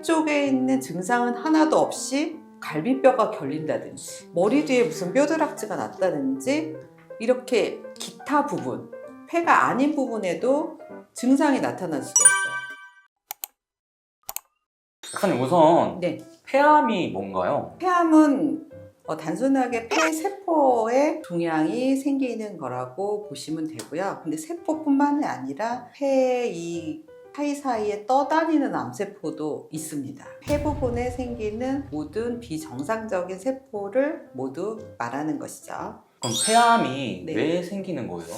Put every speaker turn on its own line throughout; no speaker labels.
쪽에 있는 증상은 하나도 없이 갈비뼈가 결린다든지 머리 뒤에 무슨 뼈드락지가 났다든지 이렇게 기타 부분, 폐가 아닌 부분에도 증상이 나타날 수가 있어요.
박사님 우선
네.
폐암이 뭔가요?
폐암은 단순하게 폐세포에 종양이 생기는 거라고 보시면 되고요. 근데 세포뿐만이 아니라 폐 이 사이사이에 떠다니는 암세포도 있습니다. 폐 부분에 생기는 모든 비정상적인 세포를 모두 말하는 것이죠.
그럼 폐암이
네.
왜 생기는 거예요?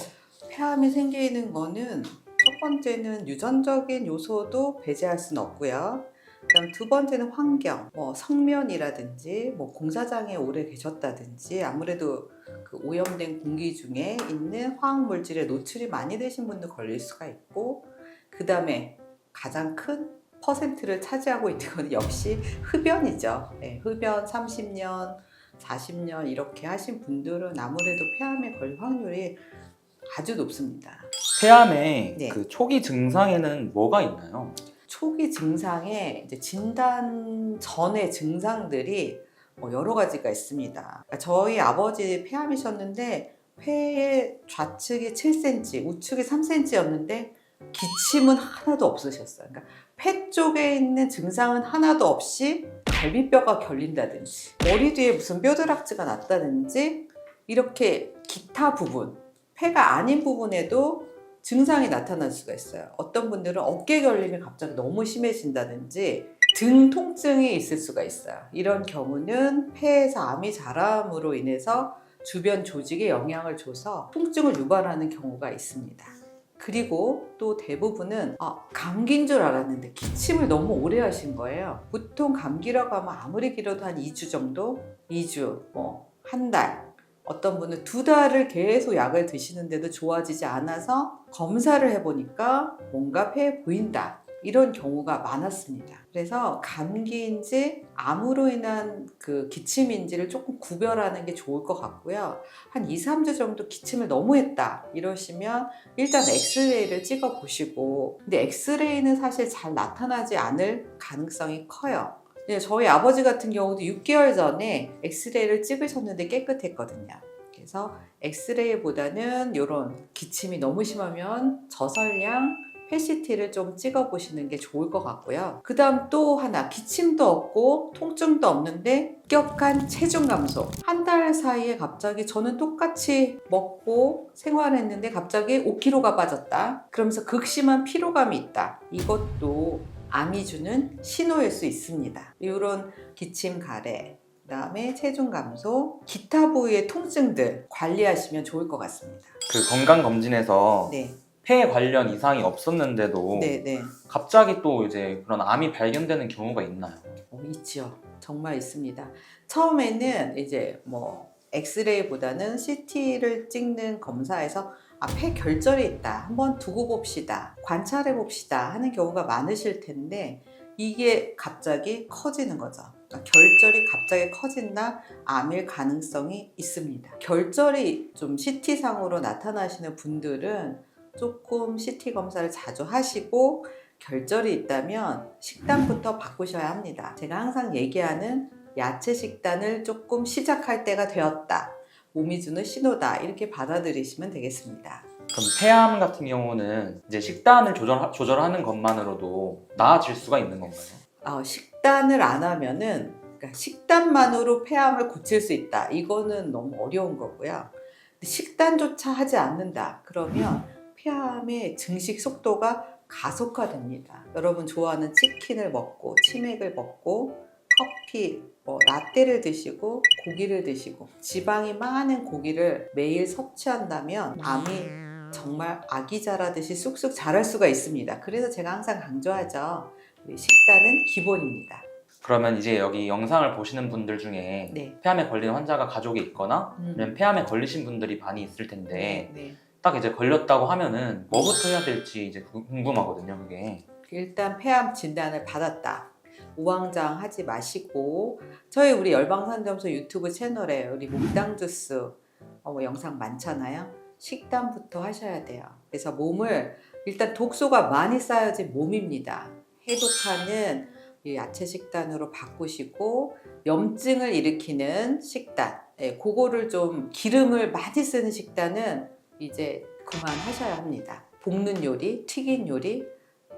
폐암이 생기는 거는 첫 번째는 유전적인 요소도 배제할 수는 없고요. 그다음 두 번째는 환경, 성면이라든지 공사장에 오래 계셨다든지 아무래도 그 오염된 공기 중에 있는 화학 물질에 노출이 많이 되신 분도 걸릴 수가 있고, 그 다음에 가장 큰 퍼센트를 차지하고 있는 건 역시 흡연이죠. 네, 흡연 30년, 40년 이렇게 하신 분들은 아무래도 폐암에 걸릴 확률이 아주 높습니다.
폐암의
네.
그 초기 증상에는 뭐가 있나요?
초기 증상에 이제 진단 전의 증상들이 여러 가지가 있습니다. 그러니까 저희 아버지 폐암이셨는데 폐의 좌측이 7cm, 우측이 3cm였는데 기침은 하나도 없으셨어요. 그러니까 폐 쪽에 있는 증상은 하나도 없이 갈비뼈가 결린다든지 머리 뒤에 무슨 뼈드락지가 났다든지 이렇게 기타 부분, 폐가 아닌 부분에도 증상이 나타날 수가 있어요. 어떤 분들은 어깨 결림이 갑자기 너무 심해진다든지 등 통증이 있을 수가 있어요. 이런 경우는 폐에서 암이 자람으로 인해서 주변 조직에 영향을 줘서 통증을 유발하는 경우가 있습니다. 그리고 또 대부분은 감기인 줄 알았는데 기침을 너무 오래 하신 거예요. 보통 감기라고 하면 아무리 길어도 한 2주 정도? 2주, 한 달. 어떤 분은 2달을 계속 약을 드시는데도 좋아지지 않아서 검사를 해보니까 뭔가 폐에 보인다. 이런 경우가 많았습니다. 그래서 감기인지 암으로 인한 그 기침인지를 조금 구별하는 게 좋을 것 같고요. 한 2, 3주 정도 기침을 너무 했다 이러시면 일단 엑스레이를 찍어 보시고, 근데 엑스레이는 사실 잘 나타나지 않을 가능성이 커요. 저희 아버지 같은 경우도 6개월 전에 엑스레이를 찍으셨는데 깨끗했거든요. 그래서 엑스레이보다는 이런 기침이 너무 심하면 저설량 PETCT를 좀 찍어보시는 게 좋을 것 같고요. 그 다음 또 하나, 기침도 없고 통증도 없는데 급격한 체중 감소. 한 달 사이에 갑자기 저는 똑같이 먹고 생활했는데 갑자기 5kg가 빠졌다. 그러면서 극심한 피로감이 있다. 이것도 암이 주는 신호일 수 있습니다. 이런 기침 가래, 그 다음에 체중 감소, 기타 부위의 통증들 관리하시면 좋을 것 같습니다.
그 건강검진에서
네.
폐 관련 이상이 없었는데도
네.
갑자기 또 이제 그런 암이 발견되는 경우가 있나요?
있지요. 정말 있습니다. 처음에는 이제 엑스레이보다는 CT를 찍는 검사에서 폐 결절이 있다, 한번 두고 봅시다, 관찰해 봅시다 하는 경우가 많으실 텐데 이게 갑자기 커지는 거죠. 그러니까 결절이 갑자기 커진다, 암일 가능성이 있습니다. 결절이 좀 CT상으로 나타나시는 분들은 조금 CT 검사를 자주 하시고, 결절이 있다면 식단부터 바꾸셔야 합니다. 제가 항상 얘기하는 야채 식단을 조금 시작할 때가 되었다, 몸이 주는 신호다, 이렇게 받아들이시면 되겠습니다.
그럼 폐암 같은 경우는 이제 식단을 조절하는 것만으로도 나아질 수가 있는 건가요?
식단을 안 하면은, 그러니까 식단만으로 폐암을 고칠 수 있다, 이거는 너무 어려운 거고요. 식단조차 하지 않는다 그러면 폐암의 증식 속도가 가속화됩니다. 여러분 좋아하는 치킨을 먹고 치맥을 먹고 커피, 라떼를 드시고 고기를 드시고 지방이 많은 고기를 매일 섭취한다면 암이 정말 아기 자라듯이 쑥쑥 자랄 수가 있습니다. 그래서 제가 항상 강조하죠. 식단은 기본입니다.
그러면 이제 여기 영상을 보시는 분들 중에
네.
폐암에 걸린 환자가 가족이 있거나 아니면 폐암에 걸리신 분들이 많이 있을 텐데
네.
딱 이제 걸렸다고 하면은 뭐부터 해야 될지 이제 궁금하거든요, 그게.
일단 폐암 진단을 받았다, 우왕좌왕하지 마시고 우리 열방상담소 유튜브 채널에 우리 몽땅 주스 영상 많잖아요. 식단부터 하셔야 돼요. 그래서 몸을 일단 독소가 많이 쌓여진 몸입니다. 해독하는 이 야채 식단으로 바꾸시고 염증을 일으키는 식단, 그거를 좀 기름을 많이 쓰는 식단은 이제 그만하셔야 합니다. 볶는 요리, 튀긴 요리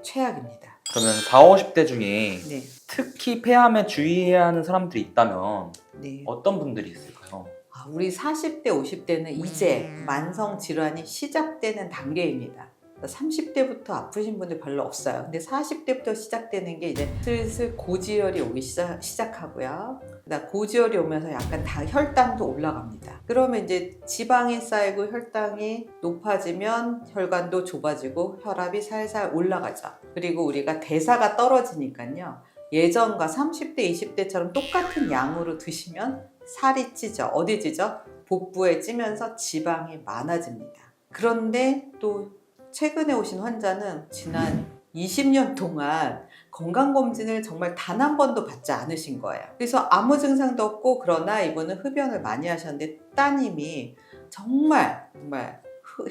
최악입니다.
그러면 40, 50대 중에
네,
특히 폐암에 주의해야 하는 사람들이 있다면
네.
어떤 분들이 있을까요?
우리 40대, 50대는 이제 만성 질환이 시작되는 단계입니다. 30대부터 아프신 분들 별로 없어요. 근데 40대부터 시작되는 게 이제 슬슬 고지혈이 오기 시작하고요. 그다음 고지혈이 오면서 약간 다 혈당도 올라갑니다. 그러면 이제 지방이 쌓이고 혈당이 높아지면 혈관도 좁아지고 혈압이 살살 올라가죠. 그리고 우리가 대사가 떨어지니까요. 예전과 30대, 20대처럼 똑같은 양으로 드시면 살이 찌죠. 어디 찌죠? 복부에 찌면서 지방이 많아집니다. 그런데 또 최근에 오신 환자는 지난 20년 동안 건강검진을 정말 단 한 번도 받지 않으신 거예요. 그래서 아무 증상도 없고 그러나 이분은 흡연을 많이 하셨는데 따님이 정말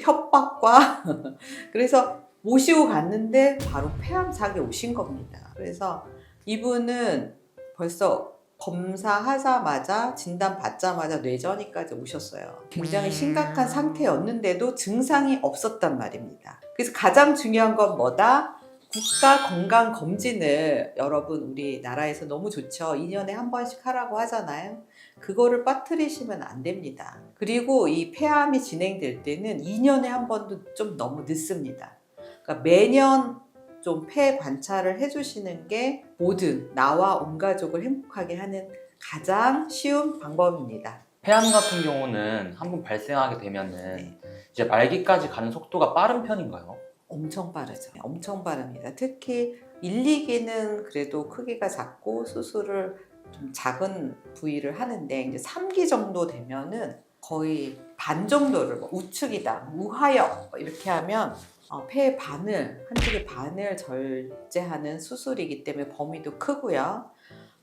협박과 그래서 모시고 갔는데 바로 폐암사기 오신 겁니다. 그래서 이분은 벌써 검사하자마자 진단 받자마자 뇌전이까지 오셨어요. 굉장히 심각한 상태였는데도 증상이 없었단 말입니다. 그래서 가장 중요한 건 뭐다? 국가건강검진을 여러분 우리나라에서 너무 좋죠. 2년에 한 번씩 하라고 하잖아요. 그거를 빠뜨리시면 안 됩니다. 그리고 이 폐암이 진행될 때는 2년에 한 번도 좀 너무 늦습니다. 그러니까 매년 좀 폐 관찰을 해주시는 게 모든 나와 온 가족을 행복하게 하는 가장 쉬운 방법입니다.
폐암 같은 경우는 한번 발생하게 되면은
네.
이제 말기까지 가는 속도가 빠른 편인가요?
엄청 빠르죠. 엄청 빠릅니다. 특히 1, 2기는 그래도 크기가 작고 수술을 좀 작은 부위를 하는데 이제 3기 정도 되면은 거의 반 정도를 우측이다, 우하역 이렇게 하면 폐의 반을, 한쪽의 반을 절제하는 수술이기 때문에 범위도 크고요.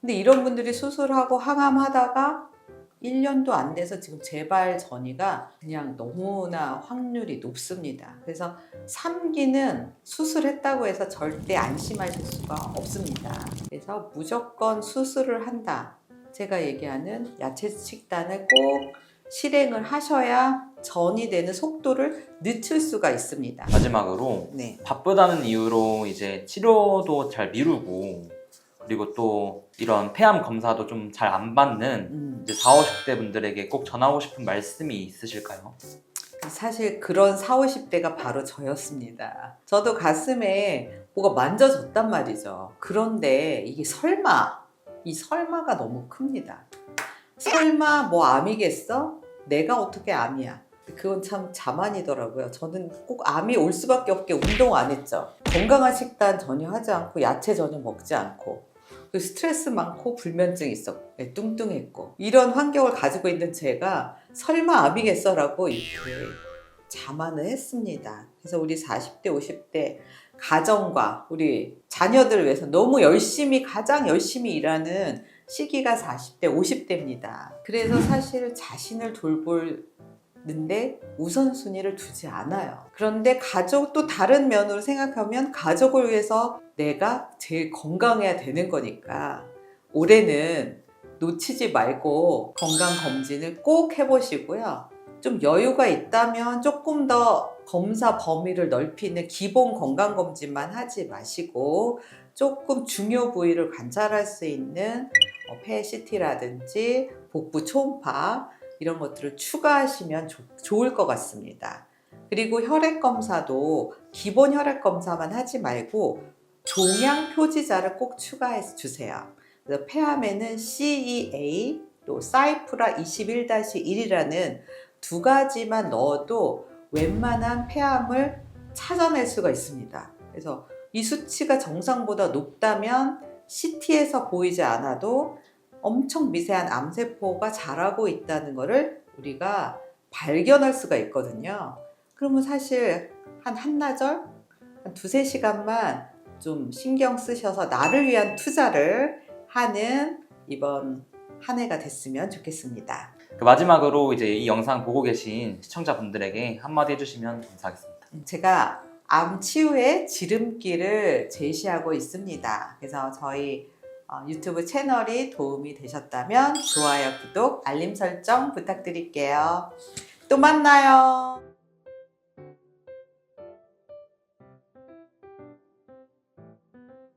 근데 이런 분들이 수술하고 항암하다가 1년도 안 돼서 지금 재발 전이가 그냥 너무나 확률이 높습니다. 그래서 3기는 수술했다고 해서 절대 안심하실 수가 없습니다. 그래서 무조건 수술을 한다. 제가 얘기하는 야채 식단을 꼭 실행을 하셔야 전이 되는 속도를 늦출 수가 있습니다.
마지막으로
네.
바쁘다는 이유로 이제 치료도 잘 미루고 그리고 또 이런 폐암 검사도 좀 잘 안 받는 이제 40, 50대 분들에게 꼭 전하고 싶은 말씀이 있으실까요?
사실 그런 40, 50대가 바로 저였습니다. 저도 가슴에 뭐가 만져졌단 말이죠. 그런데 이게 이 설마가 너무 큽니다. 설마 뭐 암이겠어? 내가 어떻게 암이야? 그건 참 자만이더라고요. 저는 꼭 암이 올 수밖에 없게 운동 안 했죠. 건강한 식단 전혀 하지 않고 야채 전혀 먹지 않고 스트레스 많고 불면증 있었고 뚱뚱했고 이런 환경을 가지고 있는 제가 설마 암이겠어라고 이렇게 자만을 했습니다. 그래서 우리 40대 50대 가정과 우리 자녀들을 위해서 너무 가장 열심히 일하는 시기가 40대 50대입니다. 그래서 사실 자신을 돌보는데 우선순위를 두지 않아요. 그런데 가족도 다른 면으로 생각하면 가족을 위해서 내가 제일 건강해야 되는 거니까 올해는 놓치지 말고 건강검진을 꼭 해보시고요. 좀 여유가 있다면 조금 더 검사 범위를 넓히는 기본 건강검진만 하지 마시고 조금 중요 부위를 관찰할 수 있는 폐 CT라든지 복부 초음파 이런 것들을 추가하시면 좋을 것 같습니다. 그리고 혈액 검사도 기본 혈액 검사만 하지 말고 종양 표지자를 꼭 추가해 주세요. 그래서 폐암에는 CEA 또 사이프라 21-1이라는 두 가지만 넣어도 웬만한 폐암을 찾아낼 수가 있습니다. 그래서 이 수치가 정상보다 높다면 CT에서 보이지 않아도 엄청 미세한 암세포가 자라고 있다는 것을 우리가 발견할 수가 있거든요. 그러면 사실 한 한나절, 한 2-3시간만 좀 신경 쓰셔서 나를 위한 투자를 하는 이번 한 해가 됐으면 좋겠습니다.
마지막으로 이제 이 영상 보고 계신 시청자분들에게 한마디 해주시면 감사하겠습니다.
제가 암 치유의 지름길을 제시하고 있습니다. 그래서 저희 유튜브 채널이 도움이 되셨다면 좋아요, 구독, 알림 설정 부탁드릴게요. 또 만나요.